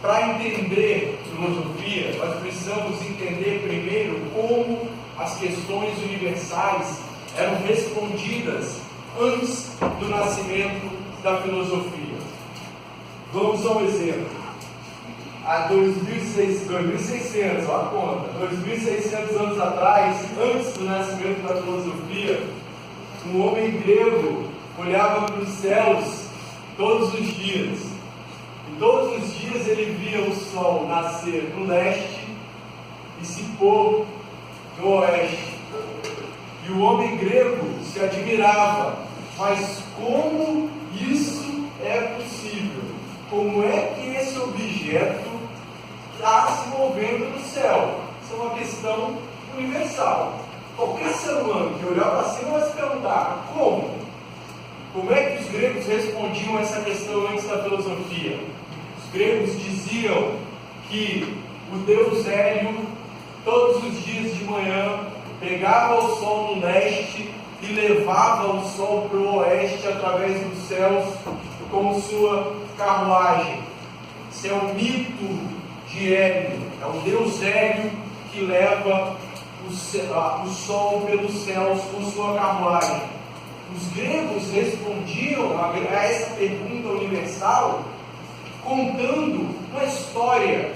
Para entender filosofia, nós precisamos entender primeiro como as questões universais eram respondidas antes do nascimento da filosofia. Vamos a um exemplo. Há 2.600, olha a conta, 2.600 anos atrás, antes do nascimento da filosofia, um homem grego olhava para os céus todos os dias. E todos os dias ele via o sol nascer no leste e se pôr no oeste. E o homem grego se admirava, mas como isso é possível? Como é que esse objeto está se movendo no céu? Isso é uma questão universal. Qualquer ser humano que olhar para cima vai se perguntar: como? Como é que os gregos respondiam a essa questão antes da filosofia? Os gregos diziam que o deus Hélio, todos os dias de manhã, pegava o sol no leste e levava o sol para o oeste através dos céus com sua carruagem. Esse é o mito de Hélio. É o deus Hélio que leva o sol pelos céus com sua carruagem. Os gregos respondiam a essa pergunta universal contando uma história.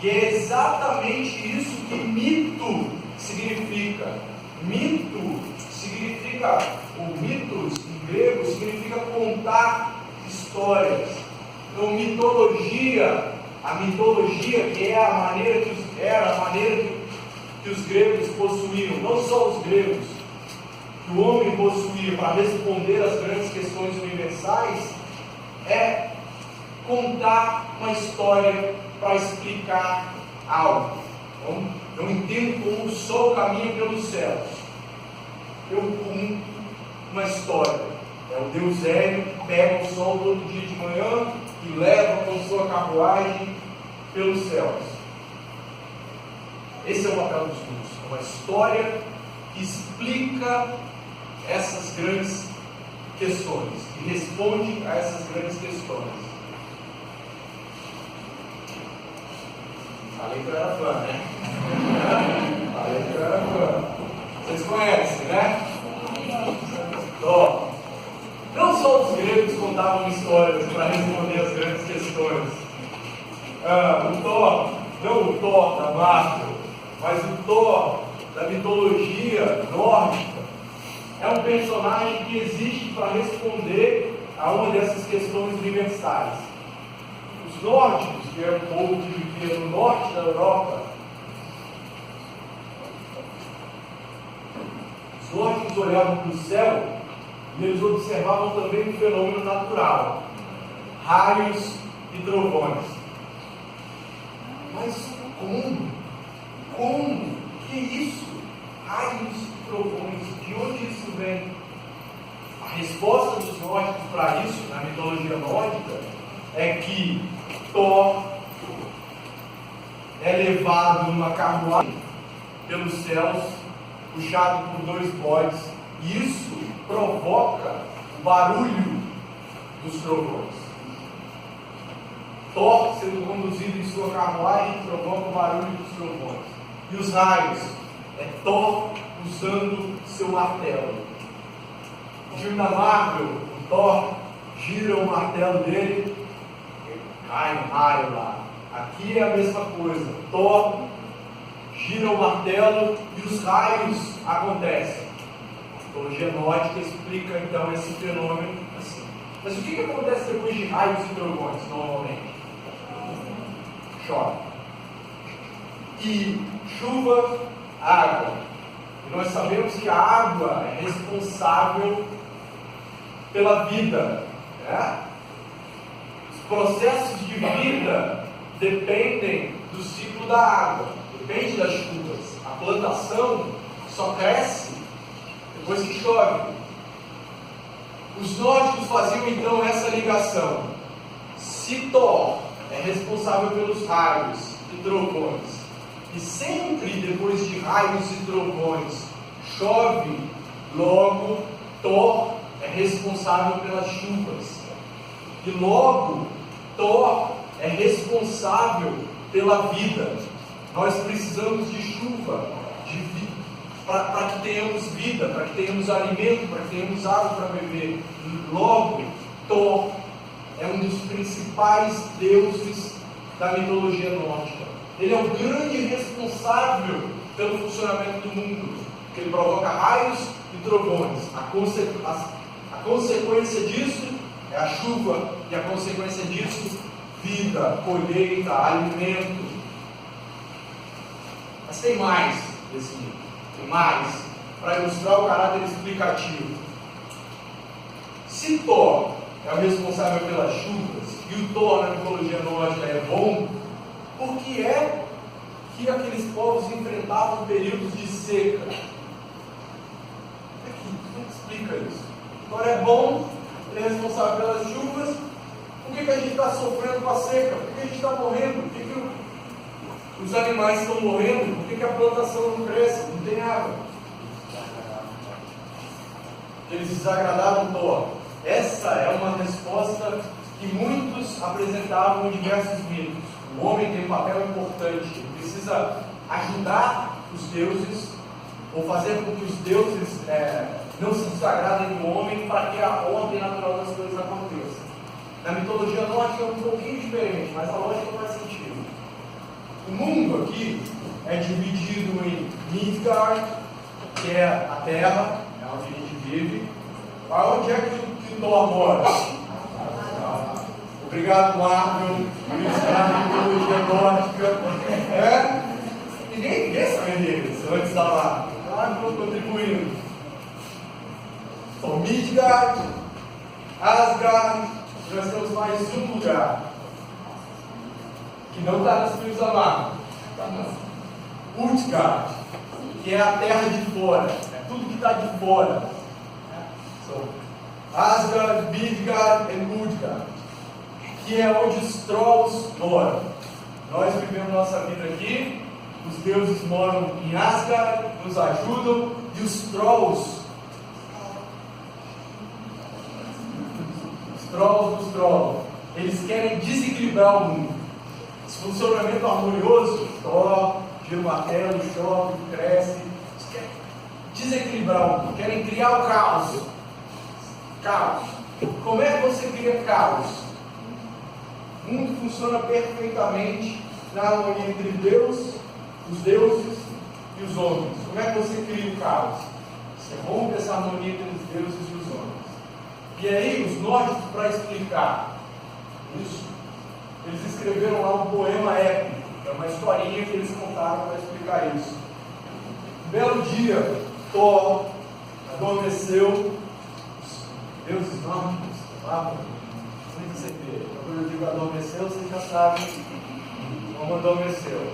E é exatamente isso que mito significa. Mito significa, ou mitos em grego, significa contar histórias. Então, mitologia, a mitologia que é a maneira que os gregos possuíam, não só os gregos, que o homem possuía para responder às grandes questões universais, é contar uma história para explicar algo. Então, eu entendo como o sol caminha pelos céus. Eu conto uma história. É o deus Hélio que pega o sol todo dia de manhã e leva com sua carruagem pelos céus. Esse é o papel dos mitos. É uma história que explica essas grandes questões, que responde a essas grandes questões. Falei que eu era fã, né? Falei que eu era fã. Vocês conhecem, né? Não só os gregos contavam histórias para responder as grandes questões. O Thor, não o Thor da Marvel, mas o Thor da mitologia nórdica, é um personagem que existe para responder a uma dessas questões universais. Os nórdicos, que era um povo que vivia no norte da Europa, os nórdicos olhavam para o céu e eles observavam também um fenômeno natural: raios e trovões. Mas como? Que isso? Raios e trovões, de onde isso vem? A resposta dos nórdicos para isso, na mitologia nórdica, é que Thor é levado numa carruagem pelos céus, puxado por dois bodes, e isso provoca o barulho dos trovões. Thor sendo conduzido em sua carruagem provoca o barulho dos trovões. E os raios é Thor usando seu martelo. No filme da Marvel, o Thor gira o martelo dele, cai um raio lá. Aqui é a mesma coisa. Thor gira o martelo e os raios acontecem. A mitologia nórdica explica então esse fenômeno assim. Mas o que acontece depois de raios e trovões, normalmente? Chove. E chuva, água. E nós sabemos que a água é responsável pela vida, né? Os processos de vida dependem do ciclo da água, depende das chuvas. A plantação só cresce depois que chove. Os nórdicos faziam então essa ligação. Se Thor é responsável pelos raios e trovões, e sempre depois de raios e trovões chove, logo Thor é responsável pelas chuvas. E logo Thor é responsável pela vida. Nós precisamos de chuva, para que tenhamos vida, para que tenhamos alimento, para que tenhamos água para beber. Logo, Thor é um dos principais deuses da mitologia nórdica. Ele é o grande responsável pelo funcionamento do mundo, porque ele provoca raios e trovões. A consequência disso é a chuva, e a consequência disso, vida, colheita, alimento. Mas tem mais desse livro, tem mais, para ilustrar o caráter explicativo. Se Thor é o responsável pelas chuvas, e o Thor na mitologia nórdica é bom, por que é que aqueles povos enfrentavam períodos de seca? Como é que explica isso? Thor é bom, ele é responsável pelas chuvas, por que a gente está sofrendo com a seca? Por que a gente está morrendo? Por que os animais estão morrendo? Por que a plantação não cresce? Não tem água. Eles desagradaram Thor. Essa é uma resposta que muitos apresentavam em diversos mitos. O homem tem um papel importante, ele precisa ajudar os deuses, ou fazer com que os deuses não se desagradem do homem, para que a ordem natural das coisas aconteça. Na mitologia nórdica é um pouquinho diferente, mas a lógica faz sentido. O mundo aqui é dividido em Midgard, que é a terra, é onde a gente vive. Onde é que o Thor mora? Obrigado, Marvel, por isso na mitologia nórdica. Ninguém sabe disso antes da Marvel. Marvel contribuindo. Então, Midgard, Asgard, nós temos mais um lugar que não está nos filhos da Marvel. Utgard, que é a terra de fora, é tudo que está de fora. Asgard, Midgard e Utgard, que é onde os Trolls moram. Nós vivemos nossa vida aqui, os deuses moram em Asgard, nos ajudam, e os Trolls, dos Trolls, eles querem desequilibrar o mundo. Esse funcionamento harmonioso, Thor, gira o martelo, chove, cresce, eles querem desequilibrar o mundo, querem criar o caos. Caos. Como é que você cria caos? O mundo funciona perfeitamente na harmonia entre Deus, os deuses e os homens. Como é que você cria o caos? Você rompe essa harmonia entre os deuses e os homens. E aí, os nórdicos, para explicar isso, eles escreveram lá um poema épico, é uma historinha que eles contaram para explicar isso. Um belo dia, Thor adormeceu. Deuses nórdicos, muito CP. Quando eu digo adormeceu, vocês já sabem como adormeceu.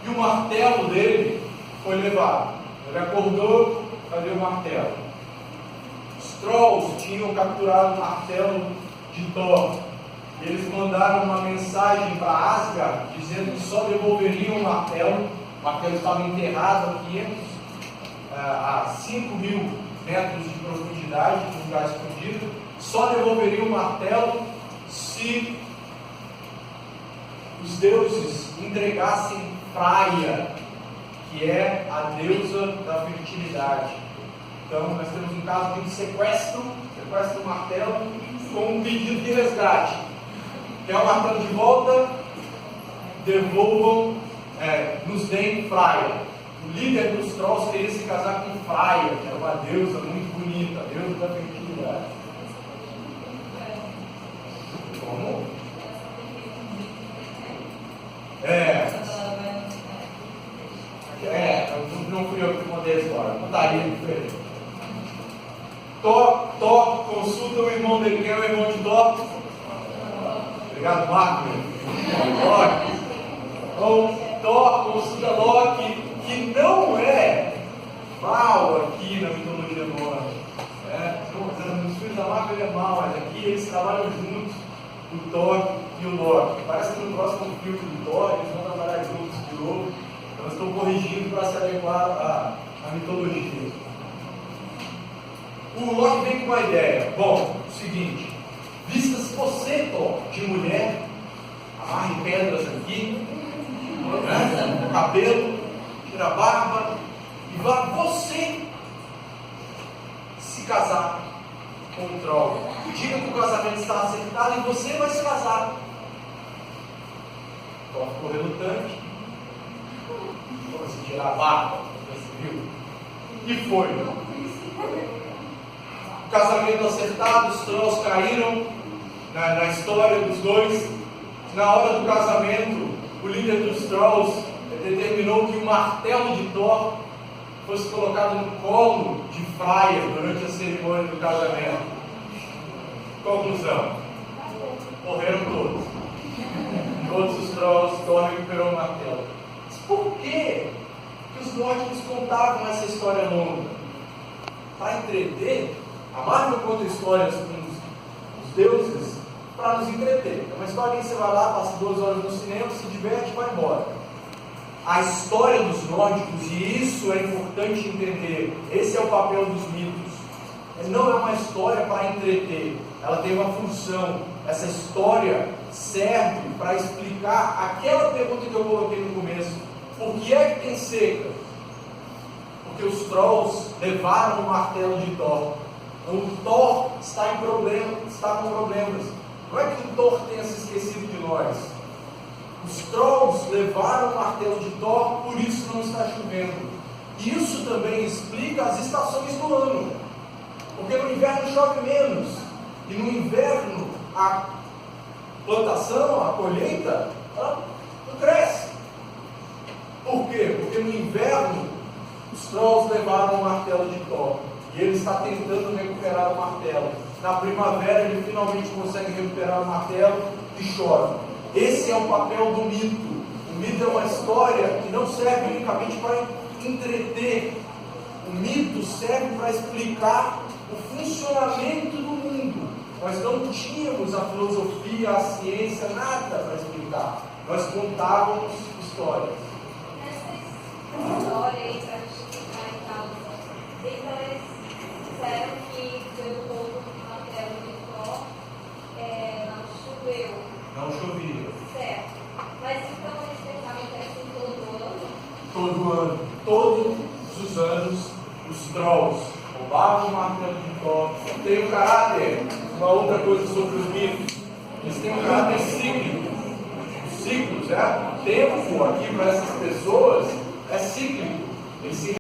E o martelo dele foi levado. Ele acordou, cadê o martelo? Os Trolls tinham capturado o martelo de Thor. E eles mandaram uma mensagem para Asgard, dizendo que só devolveriam o martelo. O martelo estava enterrado a 5.000 metros de profundidade, num lugar escondido. Só devolveria o martelo se os deuses entregassem Freya, que é a deusa da fertilidade. Então nós temos um caso de sequestro do martelo com um pedido de resgate. Quer o martelo de volta? Devolvam, nos deem Freya. O líder dos Trolls queria se casar com Freya, que era uma deusa muito bonita, deusa da fertilidade. Como? Não fui eu que contei a história, contaria diferente. Thor consulta o irmão dele. Quem é o irmão de Thor? Obrigado, Marco. Loki. Então, Thor consulta Loki, que não é mal aqui na mitologia nórdica. Nos filhos da Marvel ele é mal, mas aqui eles trabalham juntos, o Thor e o Loki. Parece que no próximo filme do Thor eles vão trabalhar juntos de novo. Então estão corrigindo para se adequar à mitologia. O Loki vem com uma ideia. Bom, o seguinte, Vista-se você, Thor, de mulher, amarre pedras aqui, né? O cabelo, tira a barba, e vá você se casar com o Troll. Diga que o casamento está acertado e você vai se casar. Thor ficou relutante. Como assim, tirar a barba? Viu? E foi. O casamento acertado, os Trolls caíram na história dos dois. Na hora do casamento, o líder dos Trolls determinou que o martelo de Thor fosse colocado no colo de Freya durante a cerimônia do casamento. Conclusão: morreram todos. Todos os Trolls. Thor recuperou o martelo. Mas por que os nórdicos contavam essa história longa? Para entreter? A Marvel conta histórias com os deuses para nos entreter. É uma história que você vai lá, passa 2 horas no cinema, se diverte e vai embora. A história dos nórdicos, e isso é importante entender, esse é o papel dos mitos. Não é uma história para entreter, ela tem uma função. Essa história serve para explicar aquela pergunta que eu coloquei no começo: por que é que tem seca? Porque os Trolls levaram o martelo de Thor. O Thor está com problemas. Não é que o Thor tenha se esquecido de nós. Os Trolls levaram o martelo de Thor, por isso não está chovendo. Isso também explica as estações do ano. Porque no inverno chove menos. E no inverno a plantação, a colheita, ela não cresce. Por quê? Porque no inverno os Trolls levaram o martelo de Thor. E ele está tentando recuperar o martelo. Na primavera ele finalmente consegue recuperar o martelo e chove. Esse é o papel do mito. O mito é uma história que não serve unicamente para entreter. O mito serve para explicar o funcionamento do mundo. Nós não tínhamos a filosofia, a ciência, nada para explicar. Nós contávamos histórias. Essa história aí, para justificar e tal, eles disseram que pelo povo do martelo de Thor não choveu. Não chovia. Certo. Mas então esse pensamento é assim todo ano? Todo ano. Todos os anos, os Trolls roubavam o martelo de Thor. Tem um caráter, uma outra coisa sobre os mitos, eles têm um caráter cíclico. Os ciclos, tempo aqui para essas pessoas é cíclico. Eles se